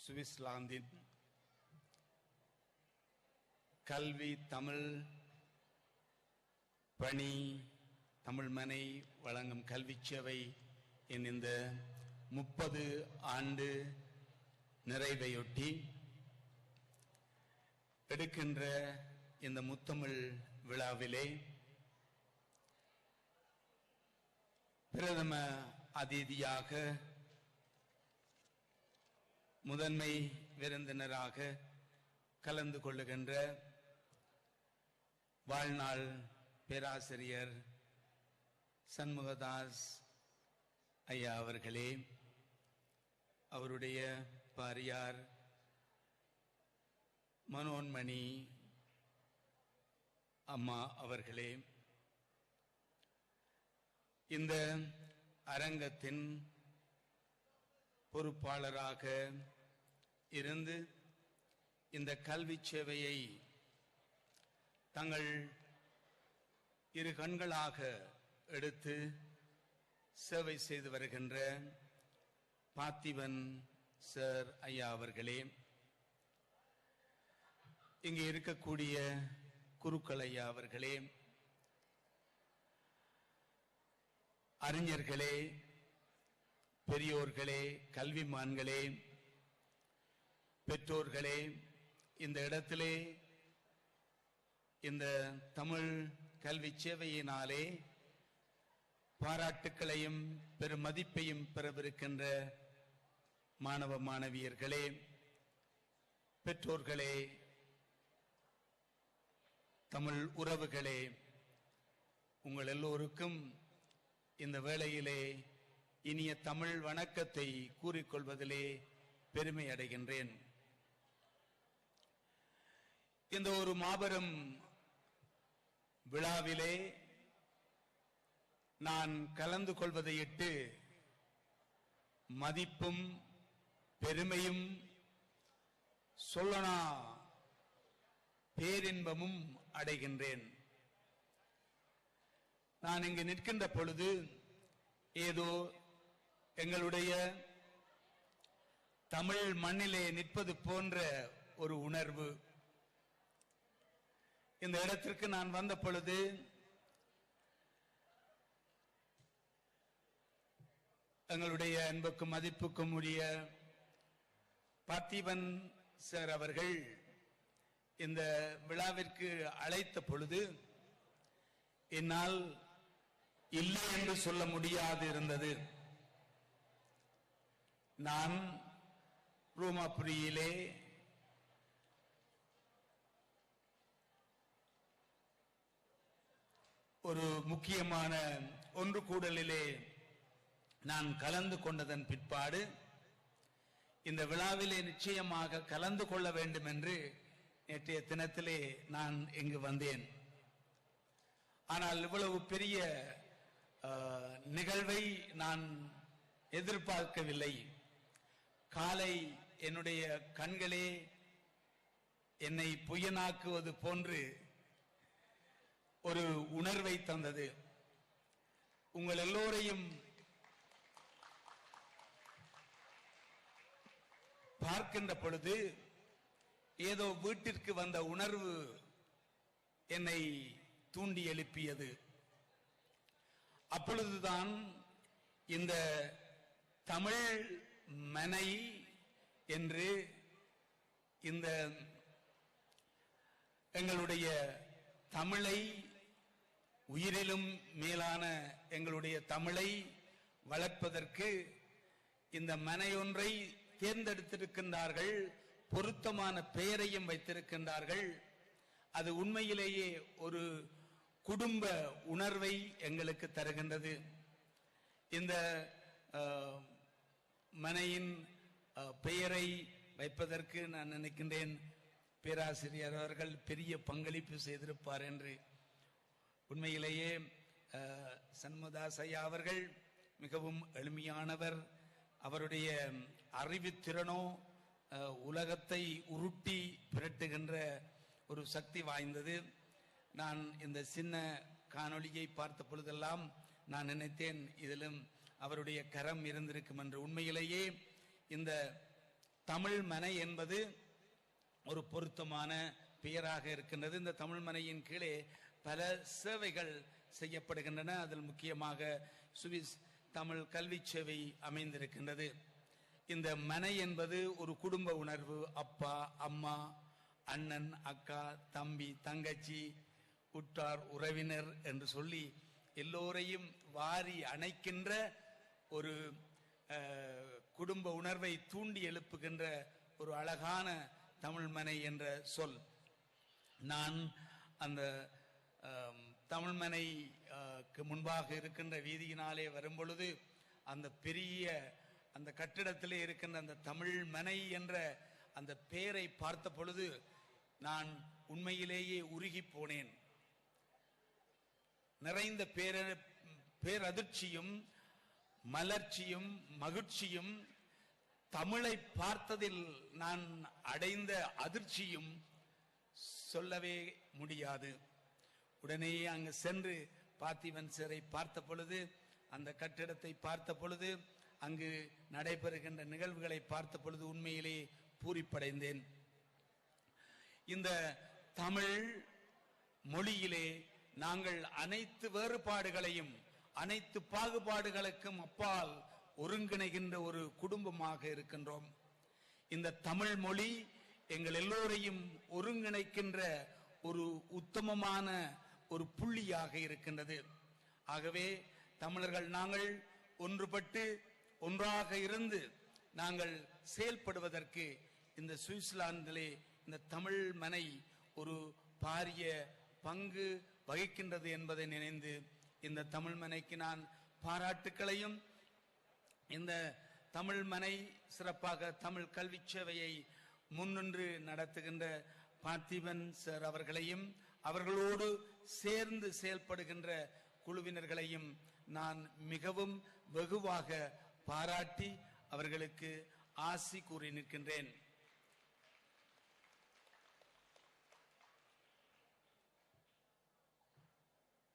சுவிட்சர்லாந்தின் கல்வி தமிழ் பணி தமிழ் மனை வழங்கும் கல்வி சேவை என் இந்த 30 ஆண்டு நிறைவையொட்டி எடுக்கின்ற இந்த முத்தமிழ் விழாவிலே பிரதம அதிதியாக முதன்மை விருந்தினராக கலந்து கொள்ளுகின்ற வாழ்நாள் பேராசிரியர் சண்முகதாஸ் ஐயா அவர்களே, அவருடைய பாரியார் மனோன்மணி அம்மா அவர்களே, இந்த அரங்கத்தின் பொறுப்பாளராக இருந்து இந்த கல்வி சேவையை தங்கள் இரு கண்களாக எடுத்து சேவை செய்து வருகின்ற பார்த்திபன் சார் ஐயா அவர்களே, இங்கே இருக்கக்கூடிய குருக்கள் ஐயா அவர்களே, அறிஞர்களே, பெரியோர்களே, கல்விமான்களே, பெற்றோர்களே, இந்த இடத்திலே இந்த தமிழ் கல்வி சேவையினாலே பாராட்டுக்களையும் பெருமதிப்பையும் பெறவிருக்கின்ற மாணவ மாணவியர்களே, பெற்றோர்களே, தமிழ் உறவுகளே, உங்கள் எல்லோருக்கும் இந்த வேளையிலே இனிய தமிழ் வணக்கத்தை கூறிக்கொள்வதிலே பெருமை அடைகின்றேன். இந்த ஒரு மாபெரும் விழாவிலே நான் கலந்து கொள்வதையிட்டு மதிப்பும் பெருமையும் சொல்லனா பேரின்பமும் அடைகின்றேன். நான் இங்கு நிற்கின்ற பொழுது ஏதோ எங்களுடைய தமிழ் மண்ணிலே நிற்பது போன்ற ஒரு உணர்வு. இந்த இடத்திற்கு நான் வந்த பொழுது எங்களுடைய அன்புக்கும் மதிப்புக்கும் உரிய பார்த்திபன் சார் அவர்கள் இந்த விழாவிற்கு அழைத்த பொழுது என்னால் இல்லை என்று சொல்ல முடியாது இருந்தது. நான் ரோமாபுரியிலே ஒரு முக்கியமான ஒன்று கூடலிலே நான் கலந்து கொண்டதன் பிற்பாடு இந்த விழாவிலே நிச்சயமாக கலந்து கொள்ள வேண்டும் என்று நேற்றைய தினத்திலே நான் இங்கு வந்தேன். ஆனால் இவ்வளவு பெரிய நிகழ்வை நான் எதிர்பார்க்கவில்லை. காலை என்னுடைய கண்களே என்னை பொய்யனாக்குவது போன்று ஒரு உணர்வை தந்தது. உங்கள் எல்லோரையும் பார்க்கின்ற பொழுது ஏதோ வீட்டிற்கு வந்த உணர்வு என்னை தூண்டி எழுப்பியது. அப்பொழுதுதான் இந்த தமிழ் மனை என்று இந்த எங்களுடைய தமிழை உயிரிலும் மேலான எங்களுடைய தமிழை வளர்ப்பதற்கு இந்த மனையொன்றை தேர்ந்தெடுத்திருக்கின்றார்கள், பொருத்தமான பெயரையும் வைத்திருக்கின்றார்கள். அது உண்மையிலேயே ஒரு குடும்ப உணர்வை எங்களுக்கு தருகின்றது. இந்த மனையின் பெயரை வைப்பதற்கு நான் நினைக்கின்றேன் பேராசிரியர் அவர்கள் பெரிய பங்களிப்பு செய்திருப்பார் என்று. உண்மையிலேயே சண்முகதாஸ் ஐயா அவர்கள் மிகவும் எளிமையானவர். அவருடைய அறிவுத்திறனோ உலகத்தை உருட்டி பிரட்டுகின்ற ஒரு சக்தி வாய்ந்தது. நான் இந்த சின்ன காணொளியை பார்த்த பொழுதெல்லாம் நான் நினைத்தேன் இதிலும் அவருடைய கரம் இருந்திருக்கும் என்று. உண்மையிலேயே இந்த தமிழ் மனை என்பது ஒரு பொருத்தமான பெயராக இருக்கின்றது. இந்த தமிழ் மனையின் கீழே பல சேவைகள் செய்யப்படுகின்றன. அதில் முக்கியமாக சுவிஸ் தமிழ் கல்வி சேவை அமைந்திருக்கின்றது. இந்த மனை என்பது ஒரு குடும்ப உணர்வு. அப்பா, அம்மா, அண்ணன், அக்கா, தம்பி, தங்கச்சி, உற்றார், உறவினர் என்று சொல்லி எல்லோரையும் வாரி அணைக்கின்ற ஒரு குடும்ப உணர்வை தூண்டி எழுப்புகின்ற ஒரு அழகான தமிழ் மனை என்ற சொல். நான் அந்த தமிழ்மனைக்கு முன்பாக இருக்கின்ற வீதியினாலே வரும்பொழுது அந்த பெரிய அந்த கட்டிடத்திலே இருக்கின்ற அந்த தமிழ் மனை என்ற அந்த பெயரை பார்த்த பொழுது நான் உண்மையிலேயே உருகி போனேன். நிறைந்த பேரதிர்ச்சியும் மலர்ச்சியும் மகிழ்ச்சியும், தமிழை பார்த்ததில் நான் அடைந்த அதிர்ச்சியும் சொல்லவே முடியாது. உடனே அங்கு சென்று பார்த்திபன் சாரை பார்த்த பொழுது, அந்த கட்டிடத்தை பார்த்த பொழுது, அங்கு நடைபெறுகின்ற நிகழ்வுகளை பார்த்த பொழுது உண்மையிலே பூரிப்படைந்தேன். இந்த தமிழ் மொழியிலே நாங்கள் அனைத்து வேறுபாடுகளையும் அனைத்து பாகுபாடுகளுக்கும் அப்பால் ஒருங்கிணைகின்ற ஒரு குடும்பமாக இருக்கின்றோம். இந்த தமிழ் மொழி எங்கள் எல்லோரையும் ஒருங்கிணைக்கின்ற ஒரு உத்தமமான ஒரு புள்ளியாக இருக்கின்றது. ஆகவே தமிழர்கள் நாங்கள் ஒன்றுபட்டு ஒன்றாக இருந்து நாங்கள் செயல்படுவதற்கு இந்த சுவிட்சர்லாந்திலே இந்த தமிழ் மனை ஒரு பாரிய பங்கு வகிக்கின்றது என்பதை நினைந்து இந்த தமிழ் மனைக்கு நான் பாராட்டுக்களையும், இந்த தமிழ் மனை சிறப்பாக தமிழ் கல்வி சேவையை முன்னின்று நடத்துகின்ற பார்த்திபன் சார் அவர்களையும் அவர்களோடு சேர்ந்து செயல்படுகின்ற குழுவினர்களையும் நான் மிகவும் வெகுவாக பாராட்டி அவர்களுக்கு ஆசி கூறி நிற்கின்றேன்.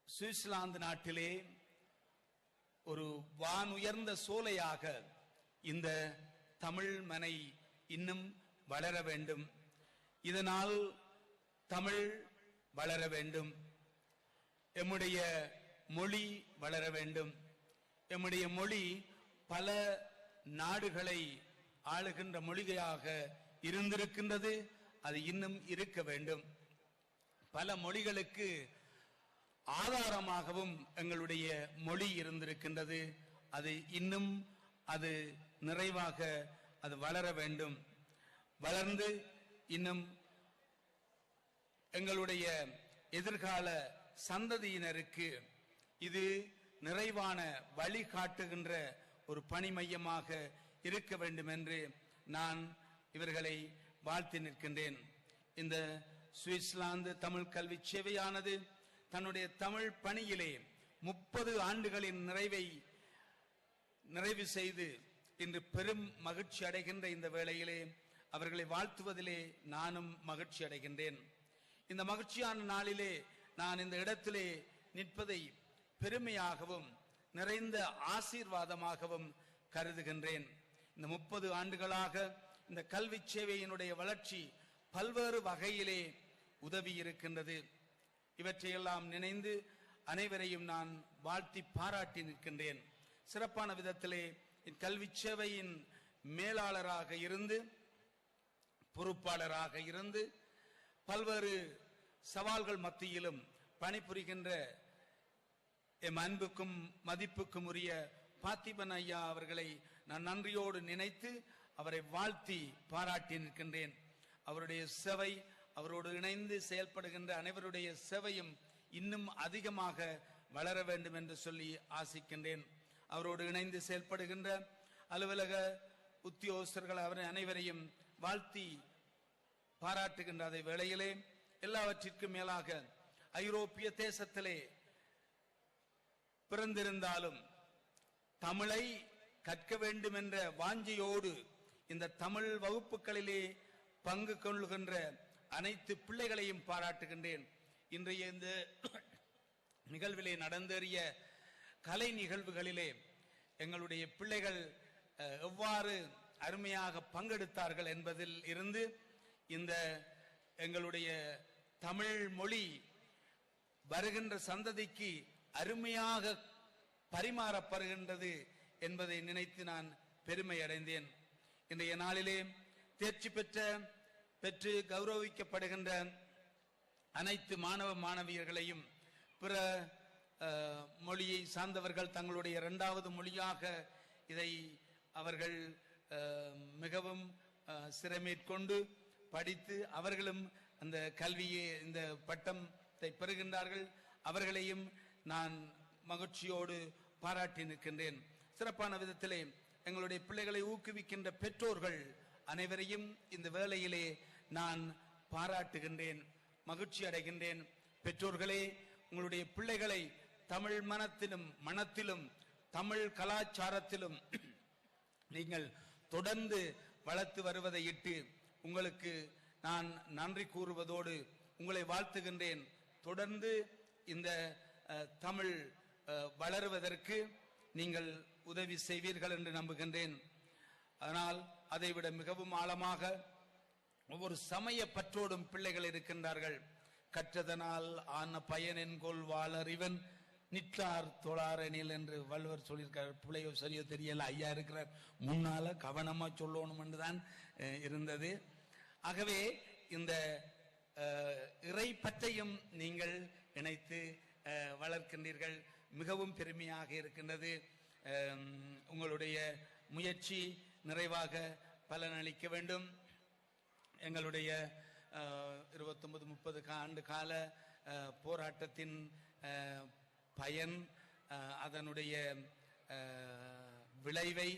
சுவிட்சர்லாந்து நாட்டிலே ஒரு வானுயர்ந்த சோலையாக இந்த தமிழ் மனை இன்னும் வளர வேண்டும். இதனால் தமிழ் வளர வேண்டும், எம்முடைய மொழி வளர வேண்டும். எம்முடைய மொழி பல நாடுகளை ஆளுகின்ற மொழியாக இருந்திருக்கின்றது, அது இன்னும் இருக்க வேண்டும். பல மொழிகளுக்கு ஆதாரமாகவும் எங்களுடைய மொழி இருந்திருக்கின்றது, அது இன்னும் அது நிறைவாக அது வளர வேண்டும். வளர்ந்து இன்னும் எங்களுடைய எதிர்கால சந்ததியினருக்கு இது நிறைவான வழிகாட்டுகின்ற ஒரு பணி மையமாக இருக்க வேண்டும் என்று நான் இவர்களை வாழ்த்தி நிற்கின்றேன். இந்த சுவிட்சர்லாந்து தமிழ் கல்வி சேவையானது தன்னுடைய தமிழ் பணியிலே 30 ஆண்டுகளின் நிறைவு செய்து இன்று பெரும் மகிழ்ச்சி அடைகின்ற இந்த வேளையிலே அவர்களை வாழ்த்துவதிலே நானும் மகிழ்ச்சி அடைகின்றேன். இந்த மகிழ்ச்சியான நாளிலே நான் இந்த இடத்திலே நிற்பதை பெருமையாகவும் நிறைந்த ஆசீர்வாதமாகவும் கருதுகின்றேன். இந்த 30 ஆண்டுகளாக இந்த கல்வி சேவையினுடைய வளர்ச்சி பல்வேறு வகையிலே உதவி இருக்கின்றது. இவற்றையெல்லாம் நினைந்து அனைவரையும் நான் வாழ்த்தி பாராட்டி நிற்கின்றேன். சிறப்பான விதத்திலே கல்வி சேவையின் மேலாளராக இருந்து, பொறுப்பாளராக இருந்து, பல்வேறு சவால்கள் மத்தியிலும் பணிபுரிகின்ற எம் அன்புக்கும் மதிப்புக்கும் உரிய பார்த்திபன் ஐயா அவர்களை நான் நன்றியோடு நினைத்து அவரை வாழ்த்தி பாராட்டி நிற்கின்றேன். அவருடைய சேவை, அவரோடு இணைந்து செயல்படுகின்ற அனைவருடைய சேவையும் இன்னும் அதிகமாக வளர வேண்டும் என்று சொல்லி ஆசிக்கின்றேன். அவரோடு இணைந்து செயல்படுகின்ற அலுவலக உத்தியோகஸ்தர்கள் அவரை அனைவரையும் வாழ்த்தி பாராட்டுகின்ற அதே வேளையிலே எல்லாவற்றிற்கும் மேலாக ஐரோப்பிய தேசத்திலே பிறந்திருந்தாலும் தமிழை கற்க வேண்டும் என்ற வாஞ்சையோடு இந்த தமிழ் வகுப்புகளிலே பங்கு கொள்ளுகின்ற அனைத்து பிள்ளைகளையும் பாராட்டுகின்றேன். இன்றைய இந்த நிகழ்விலே நடந்தேறிய கலை நிகழ்வுகளிலே எங்களுடைய பிள்ளைகள் எவ்வாறு அருமையாக பங்கெடுத்தார்கள் என்பதில் இருந்து இந்த எங்களுடைய தமிழ் மொழி வருகின்ற சந்ததிக்கு அருமையாக பரிமாறப்படுகின்றது என்பதை நினைத்து நான் பெருமை அடைந்தேன். இன்றைய நாளிலே தேர்ச்சி பெற்று கௌரவிக்கப்படுகின்ற அனைத்து மாணவ மாணவியர்களையும் பிற மொழியை சார்ந்தவர்கள் தங்களுடைய இரண்டாவது மொழியாக இதை அவர்கள் மிகவும் சிரமேற்கொண்டு படித்து அவர்களும் அந்த கல்வியை இந்த பட்டத்தை பெறுகின்றார்கள். அவர்களையும் நான் மகிழ்ச்சியோடு பாராட்டி நிற்கின்றேன். சிறப்பான விதத்திலே எங்களுடைய பிள்ளைகளை ஊக்குவிக்கின்ற பெற்றோர்கள் அனைவரையும் இந்த வேளையிலே நான் பாராட்டுகின்றேன், மகிழ்ச்சி அடைகின்றேன். பெற்றோர்களே, உங்களுடைய பிள்ளைகளை தமிழ் மனத்திலும் தமிழ் கலாச்சாரத்திலும் நீங்கள் தொடர்ந்து வளர்த்து வருவதை இட்டு உங்களுக்கு நான் நன்றி கூறுவதோடு உங்களை வாழ்த்துகின்றேன். தொடர்ந்து இந்த தமிழ் வளருவதற்கு நீங்கள் உதவி செய்வீர்கள் என்று நம்புகின்றேன். ஆனால் அதைவிட மிகவும் ஆழமாக ஒவ்வொரு சமய பற்றோடும் பிள்ளைகள் இருக்கின்றார்கள். கற்றதனால் ஆன பயன் என்கொள் வாளறிவன் நிற்றார் தொழாரெனில் என்று வள்ளுவர் சொல்லியிருக்கார். பிள்ளையோ சரியோ தெரியல, ஐயா இருக்கிறார் முன்னால கவனமா சொல்லணும் என்றுதான் இருந்தது. ஆகவே இந்த இறை பற்றையும் நீங்கள் இணைத்து வளர்க்கின்றீர்கள், மிகவும் பெருமையாக இருக்கின்றது. உங்களுடைய முயற்சி நிறைவாக பலனளிக்க வேண்டும். எங்களுடைய 29-30 ஆண்டு கால போராட்டத்தின் பயன், அதனுடைய விளைவை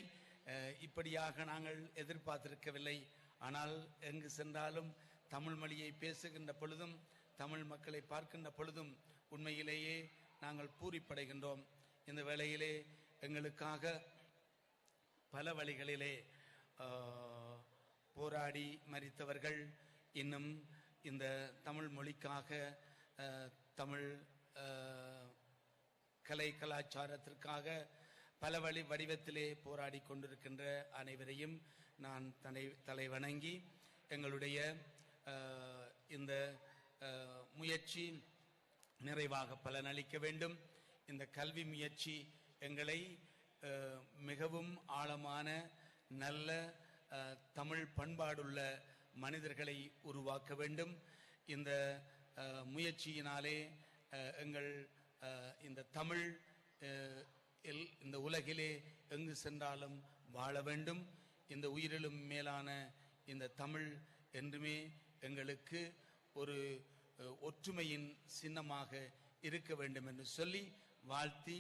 இப்படியாக நாங்கள் எதிர்பார்த்திருக்கவில்லை. ஆனால் எங்கு சென்றாலும் தமிழ் மொழியை பேசுகின்ற பொழுதும் தமிழ் மக்களை பார்க்கின்ற பொழுதும் உண்மையிலேயே நாங்கள் பூரிப்படைகின்றோம். இந்த வேளையிலே எங்களுக்காக பல வழிகளிலே போராடி மரித்தவர்கள் இன்னும் இந்த தமிழ் மொழிக்காக தமிழ் கலை கலாச்சாரத்திற்காக பல வடிவத்திலே போராடி கொண்டிருக்கின்ற அனைவரையும் நான் தலை வணங்கி எங்களுடைய இந்த முயற்சி நிறைவாக பலனளிக்க வேண்டும். இந்த கல்வி முயற்சி எங்களை மிகவும் ஆழமான நல்ல தமிழ் பண்பாடுள்ள மனிதர்களை உருவாக்க வேண்டும். இந்த முயற்சியினாலே எங்கள் இந்த தமிழ் இந்த உலகிலே எங்கு சென்றாலும் வாழ வேண்டும். இந்த உயிரிலும் மேலான இந்த தமிழ் என்றுமே எங்களுக்கு ஒரு ஒற்றுமையின் சின்னமாக இருக்க வேண்டும் என்று சொல்லி வாழ்த்தி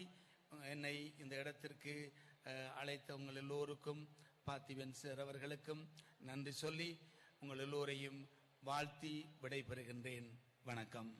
என்னை இந்த இடத்திற்கு அழைத்த உங்கள் எல்லோருக்கும், பார்த்திபன் சார் அவர்களுக்கும் நன்றி சொல்லி உங்கள் எல்லோரையும் வாழ்த்தி விடைபெறுகின்றேன். வணக்கம்.